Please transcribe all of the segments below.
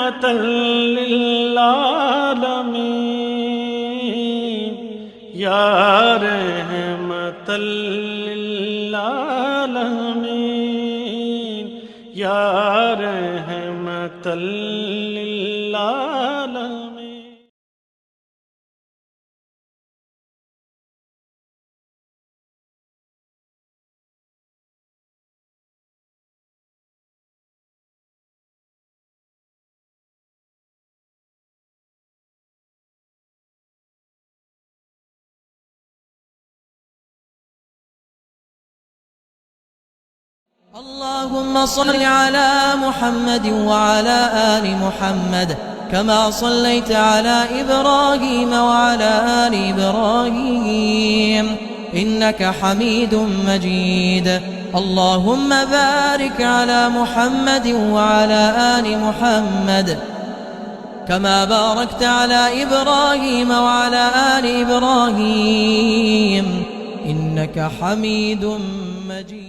رحمة للعالمين يا رحمة للعالمين يا رحمة للعالمين. اللهم صل على محمد وعلى آل محمد كما صليت على إبراهيم وعلى آل إبراهيم إنك حميد مجيد. اللهم بارك على محمد وعلى آل محمد كما باركت على إبراهيم وعلى آل إبراهيم إنك حميد مجيد.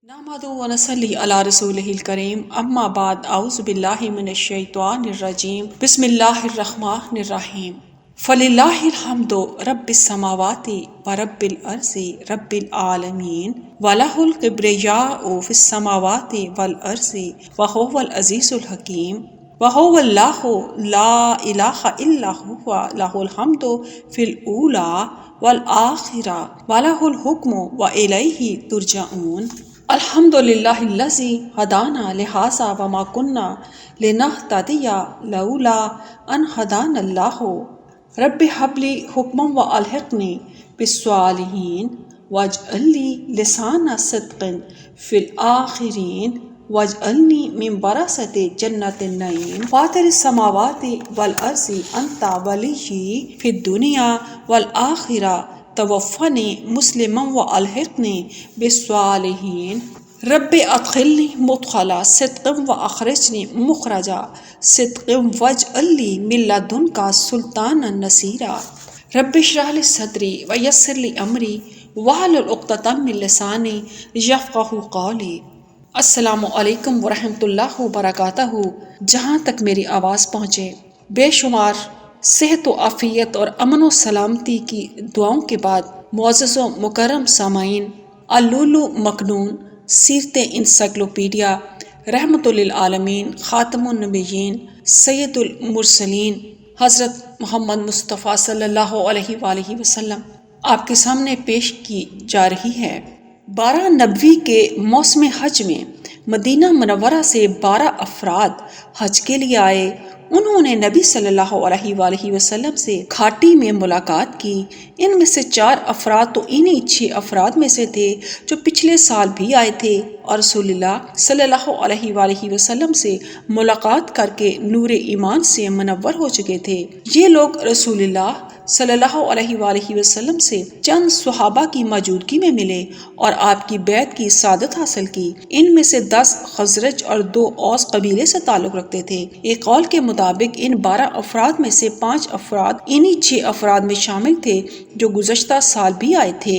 نحمده ونصلي على رسوله الكريم اما بعد اعوذ باللہ من الشیطان الرجیم بسم اللہ الرحمن الرحیم. فللہ الحمد رب السماوات ورب الارض رب العالمین وَلَهُ الْكِبْرِيَاءُ فِي السَّمَاوَاتِ وَالْأَرْضِ وَهُوَ الْعَزِيزُ الْحَكِيمُ وَهُوَ اللَّهُ لَا إِلَٰهَ إِلَّا هُوَ لَهُ الْحَمْدُ فِي الْأُولَىٰ وَالْآخِرَةِ وَلَهُ الْحُكْمُ وَإِلَيْهِ تُرْجَعُونَ. الحمد للہ الذی ہدانا لہذا وما کننا لنہتدی لولا ان ہدانا اللہ. رب ہب لی حکما والحقنی بالصالحین واجعل لی لسان صدق فی الآخرین واجعلنی من ورثۃ جنۃ النعیم. فاطر السماوات والارض انت ولی فی الدنیا والآخرہ توفنی مسلما والحقنی بالصالحین. رب ادخلنی مدخل صدق واخرجنی مخرج صدق واجعل لی من لدنک سلطانا نصیرا. رب اشرح لی صدری ویسر لی امری واحلل عقدۃ من لسانی یفقہوا قولی. السلام علیکم ورحمۃ اللہ وبرکاتہ. جہاں تک میری آواز پہنچے بے شمار صحت و عافیت اور امن و سلامتی کی دعاؤں کے بعد معزز و مکرم سامعین، اللؤلؤ مکنون سیرت انسائکلوپیڈیا رحمت للعالمین خاتم النبیین سید المرسلین حضرت محمد مصطفیٰ صلی اللہ علیہ وآلہ وسلم آپ کے سامنے پیش کی جا رہی ہے. 12 نبوی کے موسم حج میں مدینہ منورہ سے 12 افراد حج کے لیے آئے. انہوں نے نبی صلی اللہ علیہ وآلہ وسلم سے گھاٹی میں ملاقات کی. ان میں سے 4 افراد تو انہی 6 افراد میں سے تھے جو پچھلے سال بھی آئے تھے اور رسول اللہ صلی اللہ علیہ وآلہ وسلم سے ملاقات کر کے نور ایمان سے منور ہو چکے تھے. یہ لوگ رسول اللہ صلی اللہ علیہ وآلہ وسلم سے چند صحابہ کی موجودگی میں ملے اور آپ کی بیعت کی سعادت حاصل کی. ان میں سے 10 خزرج اور 2 اوس قبیلے سے تعلق رکھتے تھے. ایک قول کے مطابق ان 12 افراد میں سے 5 افراد انہی 6 افراد میں شامل تھے جو گزشتہ سال بھی آئے تھے.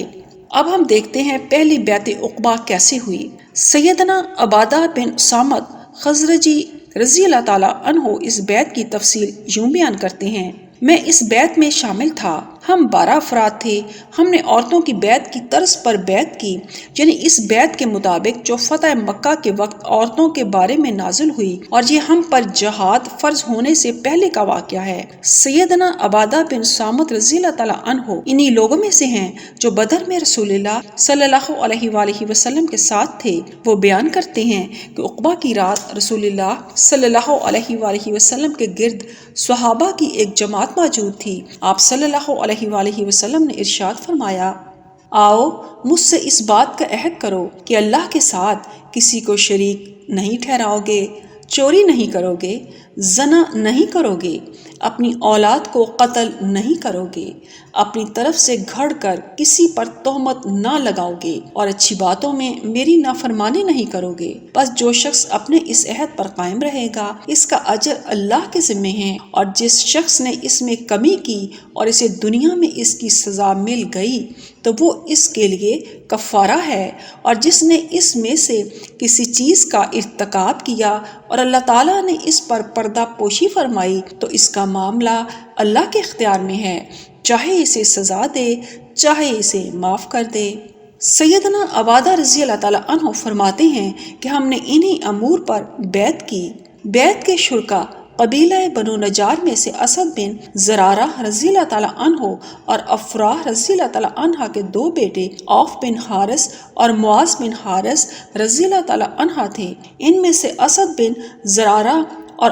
اب ہم دیکھتے ہیں پہلی بیعت عقبہ کیسے ہوئی. سیدنا عبادہ بن صامت خزرجی رضی اللہ تعالیٰ عنہ اس بیعت کی تفصیل یوں بیان کرتے ہیں: میں اس بیعت میں شامل تھا. ہم 12 افراد تھے. ہم نے عورتوں کی بیعت کی طرز پر بیعت کی، یعنی اس بیعت کے مطابق جو فتح مکہ کے وقت عورتوں کے بارے میں نازل ہوئی، اور یہ ہم پر جہاد فرض ہونے سے پہلے کا واقعہ ہے. سیدنا عبادہ بن صامت رضی اللہ تعالیٰ عنہ انہی لوگوں میں سے ہیں جو بدر میں رسول اللہ صلی اللہ علیہ وآلہ وسلم کے ساتھ تھے. وہ بیان کرتے ہیں کہ عقبہ کی رات رسول اللہ صلی اللہ علیہ وآلہ وسلم کے گرد صحابہ کی ایک جماعت موجود تھی. آپ صلی اللہ علیہ وآلہ وسلم نے ارشاد فرمایا: آؤ مجھ سے اس بات کا عہد کرو کہ اللہ کے ساتھ کسی کو شریک نہیں ٹھہراؤ گے، چوری نہیں کرو گے، زنا نہیں کرو گے، اپنی اولاد کو قتل نہیں کرو گے، اپنی طرف سے گھڑ کر کسی پر تہمت نہ لگاؤ گے، اور اچھی باتوں میں میری نافرمانی نہیں کرو گے. بس جو شخص اپنے اس عہد پر قائم رہے گا اس کا اجر اللہ کے ذمے ہے، اور جس شخص نے اس میں کمی کی اور اسے دنیا میں اس کی سزا مل گئی تو وہ اس کے لیے کفارہ ہے، اور جس نے اس میں سے کسی چیز کا ارتکاب کیا اور اللہ تعالیٰ نے اس پر پردہ پوشی فرمائی تو اس کا معاملہ اللہ کے اختیار میں ہے، چاہے اسے سزا دے چاہے اسے معاف کر دے۔ سیدنا عبادہ رضی اللہ تعالیٰ عنہ فرماتے ہیں کہ ہم نے انہی امور پر بیعت کی۔ بیعت کے شرکا قبیلہ بنو نجار میں سے اسد بن زرارہ رضی اللہ تعالیٰ عنہ اور افراح رضی اللہ تعالیٰ عنہ کے دو بیٹے عوف بن حارث اور معاذ بن حارث رضی اللہ تعالیٰ عنہ تھے۔ ان میں سے اسد بن زرارہ اور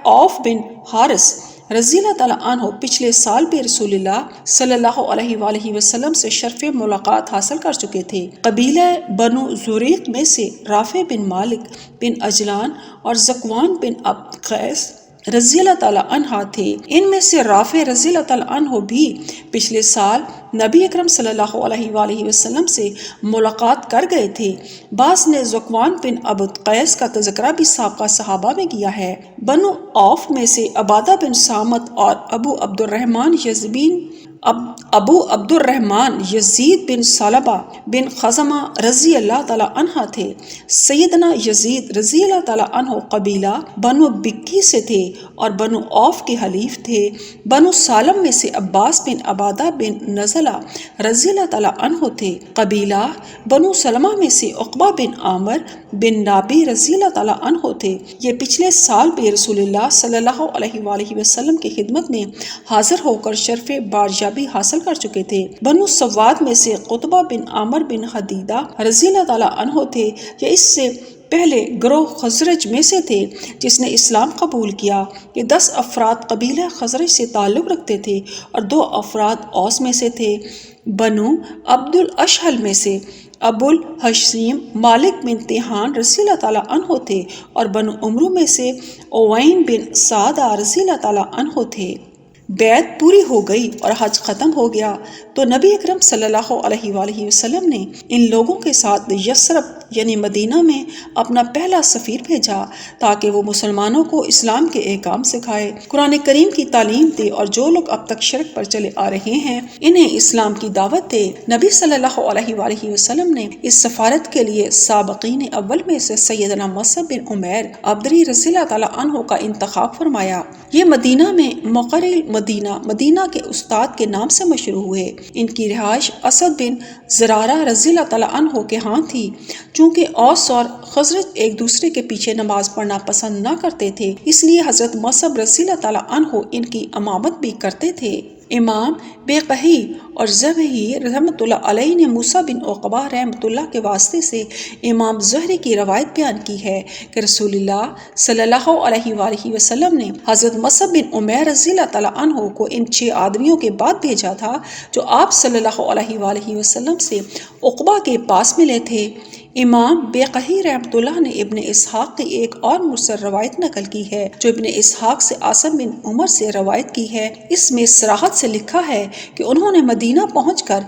عوف بن حارث رضی اللہ تعالیٰ عنہ پچھلے سال بھی رسول اللہ صلی اللہ علیہ وآلہ وسلم سے شرف ملاقات حاصل کر چکے تھے۔ قبیلہ بنو زریق میں سے رافع بن مالک بن اجلان اور ذکوان بن عبد قیس رضی اللہ تعالیٰ عنہ تھے۔ ان میں سے رافع رضی اللہ تعالیٰ عنہ بھی پچھلے سال نبی اکرم صلی اللہ علیہ وآلہ وسلم سے ملاقات کر گئے تھے۔ بعض نے ذکوان بن عبد قیس کا تذکرہ بھی سابقہ صحابہ میں کیا ہے۔ بنو عوف میں سے عبادہ بن صامت اور ابو عبد الرحمن یزید بن صلبہ بن خزمہ رضی اللہ تعالیٰ عنہ تھے۔ سیدنا یزید رضی اللہ تعالیٰ عنہ قبیلہ بنو بکی سے تھے اور بنو عوف کے حلیف تھے۔ بنو سالم میں سے عباس بن عبادہ بن نزلہ رضی اللہ تعالیٰ عنہ تھے۔ قبیلہ بنو سلمہ میں سے عقبہ بن عامر بن نابی رضی اللہ تعالیٰ عنہ تھے۔ یہ پچھلے سال بھی رسول اللہ صلی اللہ علیہ وآلہ وسلم کی خدمت میں حاضر ہو کر شرف بارجابی حاصل کر چکے تھے۔ بنو سواد میں سے قطبہ بن عامر بن حدیدہ رضی اللہ تعالیٰ عنہ تھے۔ یہ اس سے پہلے گروہ خزرج میں سے تھے جس نے اسلام قبول کیا۔ یہ 10 افراد قبیلہ خزرج سے تعلق رکھتے تھے اور 2 افراد اوس میں سے تھے۔ بنو عبد الاشہل میں سے ابو الحشیم مالک بن تیحان رضی اللہ تعالیٰ عنہ تھے اور بنو عمرو میں سے اوین بن سعدہ رضی اللہ تعالیٰ عنہ تھے۔ بیعت پوری ہو گئی اور حج ختم ہو گیا تو نبی اکرم صلی اللہ علیہ وآلہ وسلم نے ان لوگوں کے ساتھ یثرب یعنی مدینہ میں اپنا پہلا سفیر بھیجا تاکہ وہ مسلمانوں کو اسلام کے احکام سکھائے، قرآن کریم کی تعلیم دے اور جو لوگ اب تک شرک پر چلے آ رہے ہیں انہیں اسلام کی دعوت دے۔ نبی صلی اللہ علیہ وآلہ وسلم نے اس سفارت کے لیے سابقین اول میں سے سیدنا مصعب بن عمیر عبدری رضی اللہ تعالیٰ عنہ کا انتخاب فرمایا۔ یہ مدینہ میں مقر مدینہ کے استاد کے نام سے مشہور ہوئے۔ ان کی رہائش اسد بن زرارہ رضی اللہ تعالیٰ عنہ کے ہاں تھی۔ چونکہ اوس اور خزرج ایک دوسرے کے پیچھے نماز پڑھنا پسند نہ کرتے تھے اس لیے حضرت مصعب رضی اللہ تعالیٰ عنہ ان کی امامت بھی کرتے تھے۔ امام بیقحی اور زبہی رحمۃ اللہ علیہ نے موسیٰ بن عقبہ رحمۃ اللہ کے واسطے سے امام زہری کی روایت بیان کی ہے کہ رسول اللہ صلی اللہ علیہ وآلہ وسلم نے حضرت مصعب بن عمیر رضی اللہ تعالیٰ عنہ کو ان 6 آدمیوں کے بعد بھیجا تھا جو آپ صلی اللہ علیہ وآلہ وسلم سے عقبہ کے پاس ملے تھے۔ امام بیقحی رحمۃ اللہ نے ابن اسحاق کی ایک اور مرسل روایت نقل کی ہے جو ابن اسحاق سے عاصم بن عمر سے روایت کی ہے۔ اس میں صراحت سے لکھا ہے کہ انہوں نے مدینہ پہنچ کر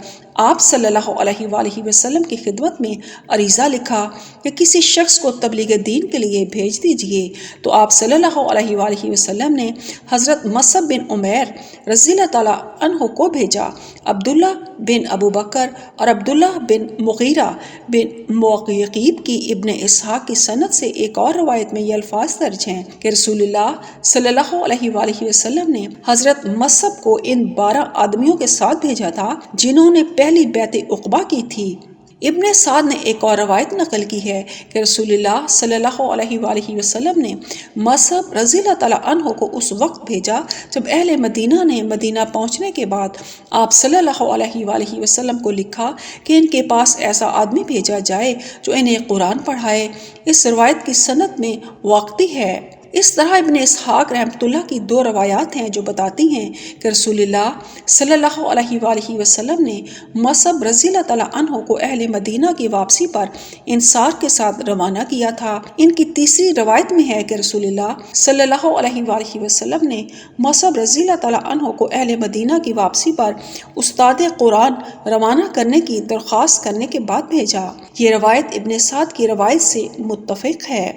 آپ صلی اللہ علیہ وآلہ وسلم کی خدمت میں عریضہ لکھا کہ کسی شخص کو تبلیغ دین کے لیے بھیج دیجئے، تو آپ صلی اللہ علیہ وآلہ وسلم نے حضرت مصعب بن عمیر رضی اللہ تعالیٰ عنہ کو بھیجا۔ عبداللہ بن ابو بکر اور عبداللہ بن مغیرہ بن موقیقیب کی ابن اسحاق کی سند سے ایک اور روایت میں یہ الفاظ درج ہیں کہ رسول اللہ صلی اللہ علیہ وآلہ وسلم نے حضرت مصعب کو ان 12 آدمیوں کے ساتھ بھیجا تھا جنہوں نے پہلی بیعت عقبہ کی تھی۔ ابن سعد نے ایک اور روایت نقل کی ہے کہ رسول اللہ صلی اللہ علیہ وآلہ وسلم نے مصعب رضی اللہ تعالیٰ عنہ کو اس وقت بھیجا جب اہل مدینہ نے مدینہ پہنچنے کے بعد آپ صلی اللہ علیہ وآلہ وسلم کو لکھا کہ ان کے پاس ایسا آدمی بھیجا جائے جو انہیں قرآن پڑھائے۔ اس روایت کی سند میں واقعی ہے۔ اس طرح ابن اسحاق رحمۃ اللہ کی 2 روایات ہیں جو بتاتی ہیں کہ رسول اللہ صلی اللہ علیہ وآلہ وسلم نے مصعب رضی اللہ تعالیٰ عنہ کو اہل مدینہ کی واپسی پر انصار کے ساتھ روانہ کیا تھا۔ ان کی تیسری روایت میں ہے کہ رسول اللہ صلی اللہ علیہ وآلہ وسلم نے مصعب رضی اللہ تعالیٰ عنہ کو اہل مدینہ کی واپسی پر استاد قرآن روانہ کرنے کی درخواست کرنے کے بعد بھیجا۔ یہ روایت ابن سعد کی روایت سے متفق ہے۔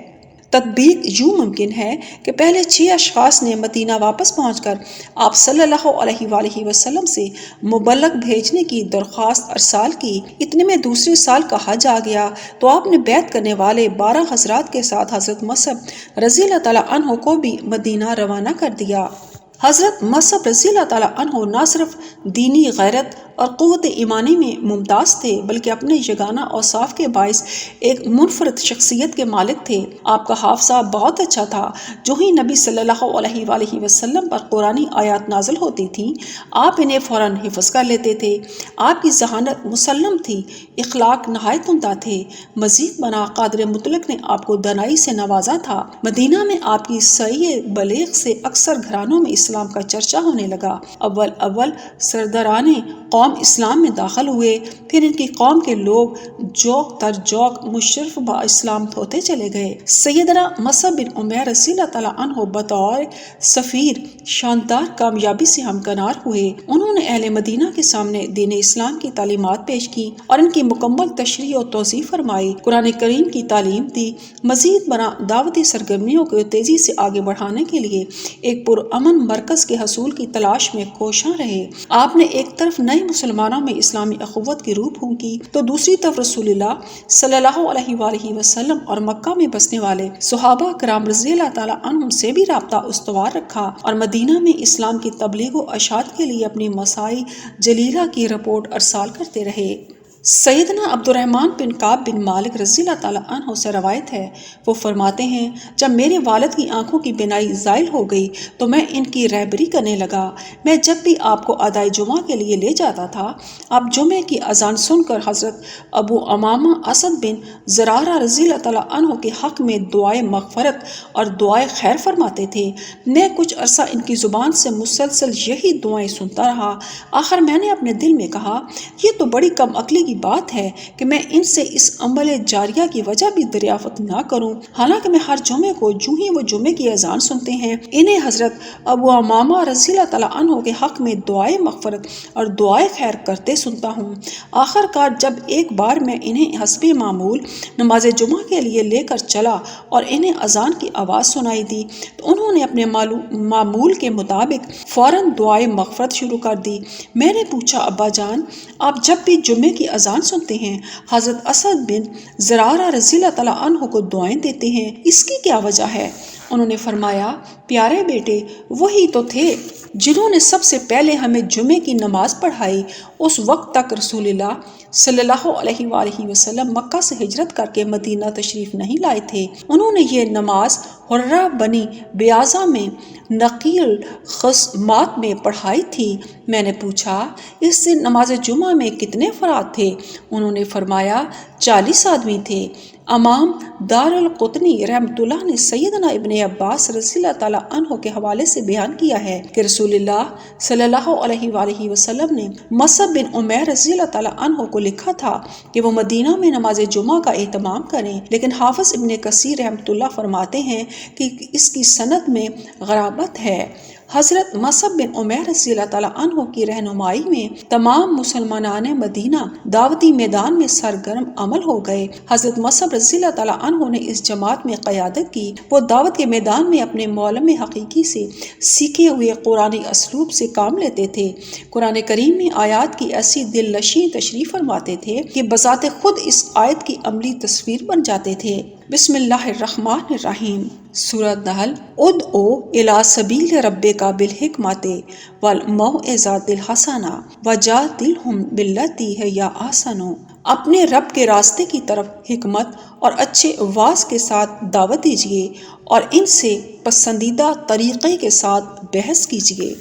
تطبیق یوں ممکن ہے کہ پہلے 6 اشخاص نے مدینہ واپس پہنچ کر آپ صلی اللہ علیہ وآلہ وسلم سے مبلغ بھیجنے کی درخواست ارسال کی۔ اتنے میں دوسرے سال کا حج آ گیا تو آپ نے بیعت کرنے والے 12 حضرات کے ساتھ حضرت مصعب رضی اللہ تعالیٰ عنہ کو بھی مدینہ روانہ کر دیا۔ حضرت مصعب رضی اللہ تعالیٰ عنہ نہ صرف دینی غیرت اور قوت ایمانی میں ممتاز تھے بلکہ اپنے یگانہ اوصاف کے باعث ایک منفرد شخصیت کے مالک تھے۔ آپ کا حافظہ بہت اچھا تھا۔ جو ہی نبی صلی اللہ علیہ وآلہ وسلم پر قرآنی آیات نازل ہوتی تھیں آپ انہیں فوراً حفظ کر لیتے تھے۔ آپ کی ذہانت مسلم تھی، اخلاق نہایت عمدہ تھے۔ مزید بنا قادر مطلق نے آپ کو دانائی سے نوازا تھا۔ مدینہ میں آپ کی سعی بلیغ سے اکثر گھرانوں میں اسلام کا چرچا ہونے لگا۔ اول سرداران قوم اسلام میں داخل ہوئے، پھر ان کی قوم کے لوگ جوق تر جوق مشرف با اسلام ہوتے چلے گئے۔ سیدنا مصعب بن عمیر رضی اللہ تعالیٰ عنہ بطور سفیر شاندار کامیابی سے ہمکنار ہوئے۔ انہوں نے اہل مدینہ کے سامنے دین اسلام کی تعلیمات پیش کی اور ان کی مکمل تشریح و توضیح فرمائی، قرآن کریم کی تعلیم دی۔ مزید بنا دعوتی سرگرمیوں کو تیزی سے آگے بڑھانے کے لیے ایک پرامن مرکز کے حصول کی تلاش میں کوشاں رہے۔ آپ نے ایک طرف نئے مسلمانوں میں اسلامی اخوت کی روح پھونکی تو دوسری طرف رسول اللہ صلی اللہ علیہ وآلہ وسلم اور مکہ میں بسنے والے صحابہ کرام رضی اللہ تعالیٰ عنہم سے بھی رابطہ استوار رکھا اور مدینہ میں اسلام کی تبلیغ و اشاعت کے لیے اپنی مساعی جلیلہ کی رپورٹ ارسال کرتے رہے۔ سیدنا عبد الرحمن بن کعب بن مالک رضی اللہ تعالیٰ عنہ سے روایت ہے، وہ فرماتے ہیں جب میرے والد کی آنکھوں کی بینائی زائل ہو گئی تو میں ان کی رہبری کرنے لگا۔ میں جب بھی آپ کو ادائے جمعہ کے لیے لے جاتا تھا آپ جمعے کی اذان سن کر حضرت ابو امامہ اسد بن زرارہ رضی اللہ تعالیٰ عنہ کے حق میں دعائے مغفرت اور دعائے خیر فرماتے تھے۔ میں کچھ عرصہ ان کی زبان سے مسلسل یہی دعائیں سنتا رہا۔ آخر میں نے اپنے دل میں کہا یہ تو بڑی کم عقلی کی بات ہے کہ میں ان سے اس عمل جاریہ کی وجہ بھی دریافت نہ کروں، حالانکہ میں ہر جمعے کو جو ہی وہ جمعے کی اذان سنتے ہیں انہیں حضرت ابو امامہ رضی اللہ تعالیٰ عنہ کے حق میں دعائے مغفرت اور دعائے خیر کرتے سنتا ہوں۔ آخر کار جب ایک بار میں انہیں حسب معمول نماز جمعہ کے لیے لے کر چلا اور انہیں اذان کی آواز سنائی دی تو انہوں نے اپنے معمول کے مطابق فوراً دعائے مغفرت شروع کر دی۔ میں نے پوچھا ابا جان آپ جب بھی جمعے کی اذان سنتے ہیں حضرت اسد بن زرارہ رضی اللہ تعالیٰ عنہ کو دعائیں دیتے ہیں، اس کی کیا وجہ ہے؟ انہوں نے فرمایا پیارے بیٹے وہی تو تھے جنہوں نے سب سے پہلے ہمیں جمعے کی نماز پڑھائی۔ اس وقت تک رسول اللہ صلی اللہ علیہ وآلہ وسلم مکہ سے ہجرت کر کے مدینہ تشریف نہیں لائے تھے۔ انہوں نے یہ نماز حرہ بنی بیازہ میں نقیل خصمات میں پڑھائی تھی۔ میں نے پوچھا اس دن نماز جمعہ میں کتنے افراد تھے؟ انہوں نے فرمایا 40 آدمی تھے۔ امام دار القطنی رحمۃ اللہ نے سیدنا ابن عباس رضی اللہ تعالیٰ عنہ کے حوالے سے بیان کیا ہے کہ رسول اللہ صلی اللہ علیہ وآلہ وسلم نے مصعب بن عمیر رضی اللہ تعالیٰ عنہ کو لکھا تھا کہ وہ مدینہ میں نماز جمعہ کا اہتمام کریں، لیکن حافظ ابن کثیر رحمۃ اللہ فرماتے ہیں کہ اس کی سند میں غرابت ہے۔ حضرت مصعب بن عمیر رضی اللہ تعالیٰ عنہ کی رہنمائی میں تمام مسلمانان مدینہ دعوتی میدان میں سرگرم عمل ہو گئے۔ حضرت مصعب رضی اللہ تعالیٰ عنہ نے اس جماعت میں قیادت کی۔ وہ دعوت کے میدان میں اپنے معلم حقیقی سے سیکھے ہوئے قرآنی اسلوب سے کام لیتے تھے۔ قرآن کریم میں آیات کی ایسی دل نشیں تشریح فرماتے تھے کہ بذات خود اس آیت کی عملی تصویر بن جاتے تھے۔ بسم اللہ الرحمن الرحیم۔ سورۃ نحل۔ ادعو الی سبیل ربک بالحکمۃ والموعظۃ الحسنہ وجادلہم باللتی ہی احسن۔ اپنے رب کے راستے کی طرف حکمت اور اچھے واعظ کے ساتھ دعوت دیجیے اور ان سے پسندیدہ طریقے کے ساتھ بحث کیجیے۔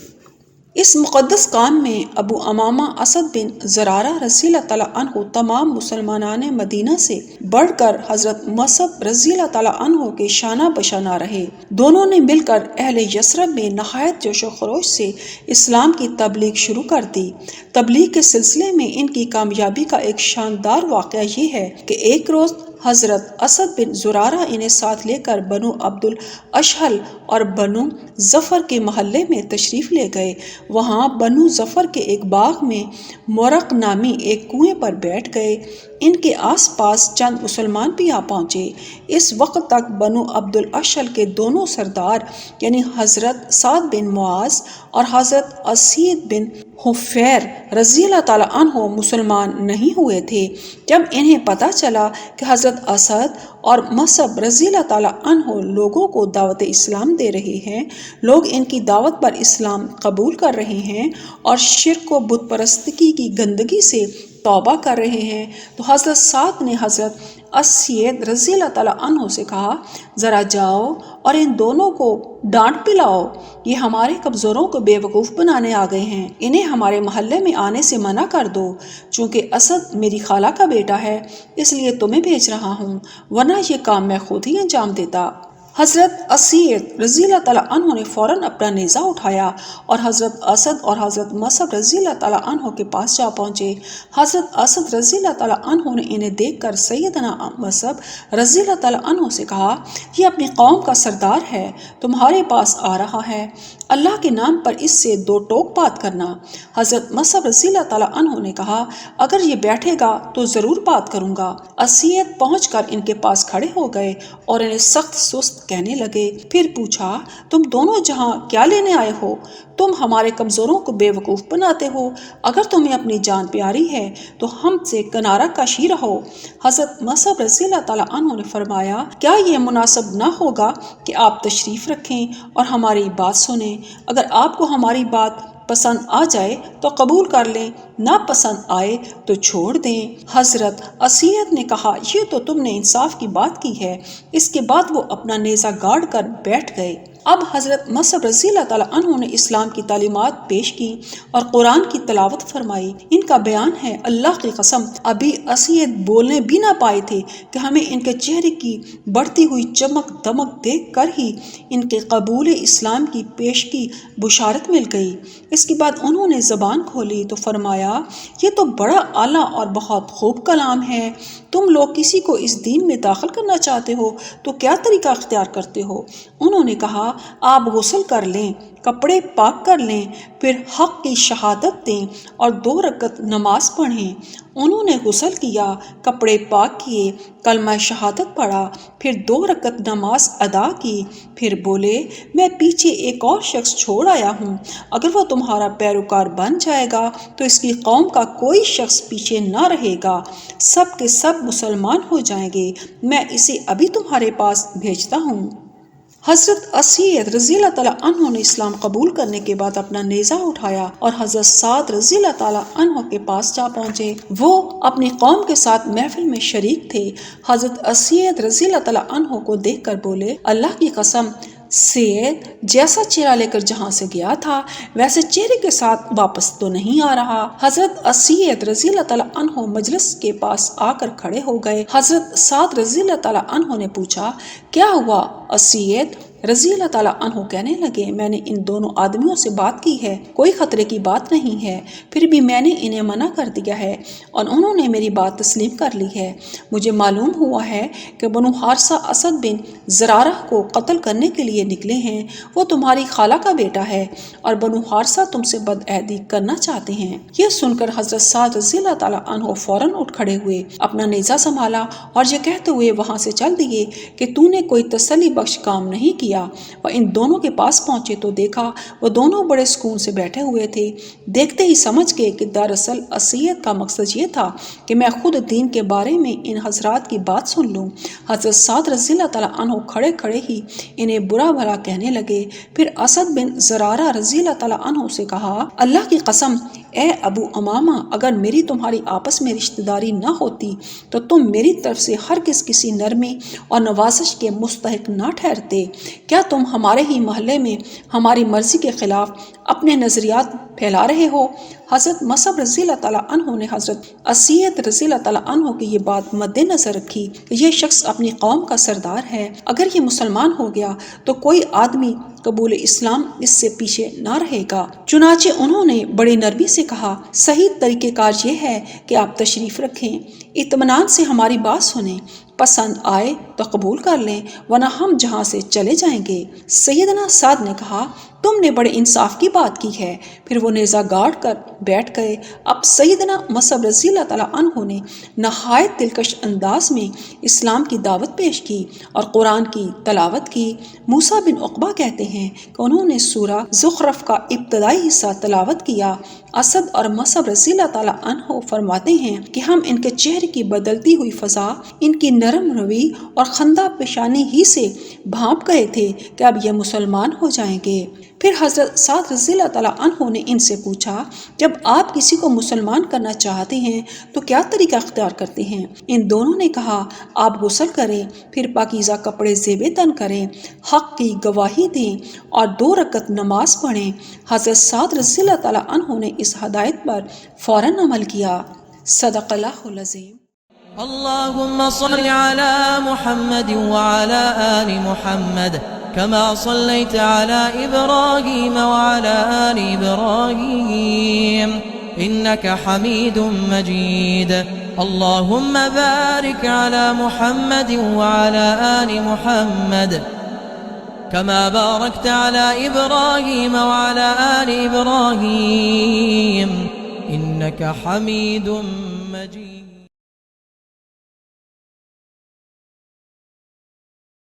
اس مقدس کام میں ابو امامہ اسد بن زرارہ رضی اللہ تعالیٰ عنہ تمام مسلمانان مدینہ سے بڑھ کر حضرت مصعب رضی اللہ تعالیٰ عنہ کے شانہ بشانہ رہے۔ دونوں نے مل کر اہل یثرب میں نہایت جوش و خروش سے اسلام کی تبلیغ شروع کر دی۔ تبلیغ کے سلسلے میں ان کی کامیابی کا ایک شاندار واقعہ یہ ہے کہ ایک روز حضرت اسد بن زرارہ انہیں ساتھ لے کر بنو عبد الاشہل اور بنو ظفر کے محلے میں تشریف لے گئے۔ وہاں بنو ظفر کے ایک باغ میں مورق نامی ایک کنویں پر بیٹھ گئے۔ ان کے آس پاس چند مسلمان بھی آ پہنچے۔ اس وقت تک بنو عبد الاشل کے دونوں سردار یعنی حضرت سعد بن معاذ اور حضرت اسید بن حفیر رضی اللہ تعالیٰ عنہ مسلمان نہیں ہوئے تھے۔ جب انہیں پتہ چلا کہ حضرت اسد اور مصعب رضی اللہ تعالیٰ عنہ لوگوں کو دعوت اسلام دے رہے ہیں، لوگ ان کی دعوت پر اسلام قبول کر رہے ہیں اور شرک و بت پرستگی کی گندگی سے توبہ کر رہے ہیں، تو حضرت سعد نے حضرت اسید رضی اللہ تعالیٰ عنہ سے کہا، ذرا جاؤ اور ان دونوں کو ڈانٹ پلاؤ، یہ ہمارے کمزوروں کو بے وقوف بنانے آ گئے ہیں، انہیں ہمارے محلے میں آنے سے منع کر دو، چونکہ اسد میری خالہ کا بیٹا ہے اس لیے تمہیں بھیج رہا ہوں، ورنہ یہ کام میں خود ہی انجام دیتا۔ حضرت اسید رضی اللہ تعالیٰ عنہ نے فوراً اپنا نیزہ اٹھایا اور حضرت اسد اور حضرت مصعب رضی اللہ تعالیٰ عنہ کے پاس جا پہنچے۔ حضرت اسد رضی اللہ تعالیٰ عنہ نے انہیں دیکھ کر سیدنا مصعب رضی اللہ تعالیٰ عنہ سے کہا، یہ اپنی قوم کا سردار ہے، تمہارے پاس آ رہا ہے، اللہ کے نام پر اس سے دو ٹوک بات کرنا۔ حضرت مصعب رضی اللہ تعالیٰ عنہ نے کہا، اگر یہ بیٹھے گا تو ضرور بات کروں گا۔ اسید پہنچ کر ان کے پاس کھڑے ہو گئے اور انہیں سخت سست کہنے لگے، پھر پوچھا، تم دونوں جہاں کیا لینے آئے ہو؟ تم ہمارے کمزوروں کو بے وقوف بناتے ہو، اگر تمہیں اپنی جان پیاری ہے تو ہم سے کنارہ کشی رہو۔ حضرت مصعب رضی اللہ تعالیٰ عنہ نے فرمایا، کیا یہ مناسب نہ ہوگا کہ آپ تشریف رکھیں اور ہماری بات سنیں؟ اگر آپ کو ہماری بات پسند آ جائے تو قبول کر لیں، نہ پسند آئے تو چھوڑ دیں۔ حضرت اسید نے کہا، یہ تو تم نے انصاف کی بات کی ہے۔ اس کے بعد وہ اپنا نیزہ گاڑ کر بیٹھ گئے۔ اب حضرت مصعب رضی اللہ تعالیٰ عنہ نے اسلام کی تعلیمات پیش کی اور قرآن کی تلاوت فرمائی۔ ان کا بیان ہے، اللہ کی قسم ابھی اسید بولنے بھی نہ پائے تھے کہ ہمیں ان کے چہرے کی بڑھتی ہوئی چمک دمک دیکھ کر ہی ان کے قبول اسلام کی پیش کی بشارت مل گئی۔ اس کے بعد انہوں نے زبان کھولی تو فرمایا، یہ تو بڑا اعلیٰ اور بہت خوب کلام ہے۔ تم لوگ کسی کو اس دین میں داخل کرنا چاہتے ہو تو کیا طریقہ اختیار کرتے ہو؟ انہوں نے کہا، آپ غسل کر لیں، کپڑے پاک کر لیں، پھر حق کی شہادت دیں اور 2 رکعت نماز پڑھیں۔ انہوں نے غسل کیا، کپڑے پاک کیے، کلمہ شہادت پڑھا، پھر 2 رکعت نماز ادا کی، پھر بولے، میں پیچھے ایک اور شخص چھوڑ آیا ہوں، اگر وہ تمہارا پیروکار بن جائے گا تو اس کی قوم کا کوئی شخص پیچھے نہ رہے گا، سب کے سب مسلمان ہو جائیں گے، میں اسے ابھی تمہارے پاس بھیجتا ہوں۔ حضرت اسید رضی اللہ تعالیٰ عنہ نے اسلام قبول کرنے کے بعد اپنا نیزہ اٹھایا اور حضرت سعد رضی اللہ تعالیٰ عنہ کے پاس جا پہنچے۔ وہ اپنی قوم کے ساتھ محفل میں شریک تھے۔ حضرت اسید رضی اللہ تعالیٰ عنہ کو دیکھ کر بولے، اللہ کی قسم، سید جیسا چہرہ لے کر جہاں سے گیا تھا ویسے چہرے کے ساتھ واپس تو نہیں آ رہا۔ حضرت اسید رضی اللہ تعالیٰ عنہ مجلس کے پاس آ کر کھڑے ہو گئے۔ حضرت سعد رضی اللہ تعالیٰ عنہ نے پوچھا، کیا ہوا اسید؟ رضی اللہ تعالیٰ عنہ کہنے لگے، میں نے ان دونوں آدمیوں سے بات کی ہے، کوئی خطرے کی بات نہیں ہے، پھر بھی میں نے انہیں منع کر دیا ہے اور انہوں نے میری بات تسلیم کر لی ہے۔ مجھے معلوم ہوا ہے کہ بنو حارثہ اسد بن زرارہ کو قتل کرنے کے لیے نکلے ہیں، وہ تمہاری خالہ کا بیٹا ہے اور بنو حارثہ تم سے بدعہدی کرنا چاہتے ہیں۔ یہ سن کر حضرت سعد رضی اللہ تعالیٰ عنہ فوراً اٹھ کھڑے ہوئے، اپنا نیزہ سنبھالا اور یہ کہتے ہوئے وہاں سے چل دیے کہ تو نے کوئی تسلی بخش کام نہیں کیا۔ وہ ان دونوں کے پاس پہنچے تو دیکھا وہ دونوں بڑے سکون سے بیٹھے ہوئے تھے۔ دیکھتے ہی سمجھ گئے کہ دراصل اسید کا مقصد یہ تھا کہ میں خود دین کے بارے میں ان حضرات کی بات سن لوں۔ حضرت سعد رضی اللہ تعالیٰ عنہ کھڑے کھڑے ہی انہیں برا بھلا کہنے لگے۔ پھر اسد بن زرارہ رضی اللہ تعالیٰ عنہ سے کہا، اللہ کی قسم اے ابو امامہ، اگر میری تمہاری آپس میں رشتہ داری نہ ہوتی تو تم میری طرف سے ہرگز کسی نرمی اور نوازش کے مستحق نہ ٹھہرتے۔ کیا تم ہمارے ہی محلے میں ہماری مرضی کے خلاف اپنے نظریات پھیلا رہے ہو؟ حضرت مصعب رضی اللہ تعالیٰ عنہ نے حضرت اسید رضی اللہ تعالیٰ عنہ کی یہ بات مد نظر رکھی کہ یہ شخص اپنی قوم کا سردار ہے، اگر یہ مسلمان ہو گیا تو کوئی آدمی قبول اسلام اس سے پیچھے نہ رہے گا۔ چنانچہ انہوں نے بڑی نرمی سے کہا، صحیح طریقہ کار یہ ہے کہ آپ تشریف رکھیں، اطمینان سے ہماری بات سنیں، پسند آئے تو قبول کر لیں ورنہ ہم جہاں سے چلے جائیں گے۔ سیدنا سعد نے کہا، تم نے بڑے انصاف کی بات کی ہے۔ پھر وہ نیزہ گاڑ کر بیٹھ گئے۔ اب سیدنا مصعب رضی اللہ تعالیٰ عنہ نے نہایت دلکش انداز میں اسلام کی دعوت پیش کی اور قرآن کی تلاوت کی۔ موسیٰ بن عقبہ کہتے ہیں کہ انہوں نے سورہ زخرف کا ابتدائی حصہ تلاوت کیا۔ اسد اور مصعب رضی اللہ تعالیٰ عنہ فرماتے ہیں کہ ہم ان کے چہرے کی بدلتی ہوئی فضا، ان کی نرم روی اور خندہ پیشانی ہی سے بھانپ گئے تھے کہ اب یہ مسلمان ہو جائیں گے۔ پھر حضرت سعد رضی اللہ تعالیٰ عنہ نے ان سے پوچھا، جب آپ کسی کو مسلمان کرنا چاہتے ہیں تو کیا طریقہ اختیار کرتے ہیں؟ ان دونوں نے کہا، آپ غسل کریں، پھر پاکیزہ کپڑے زیب تن کریں، حق کی گواہی دیں اور 2 رکعت نماز پڑھیں۔ حضرت سعد رضی اللہ تعالیٰ عنہ نے اس ہدایت پر فوراً عمل کیا۔ صدق اللہ العظیم۔ اللهم صل على محمد وعلى آل محمد كما صليت على إبراهيم وعلى آل إبراهيم إنك حميد مجيد اللهم بارك على محمد وعلى آل محمد كما باركت على إبراهيم وعلى آل إبراهيم إنك حميد مجيد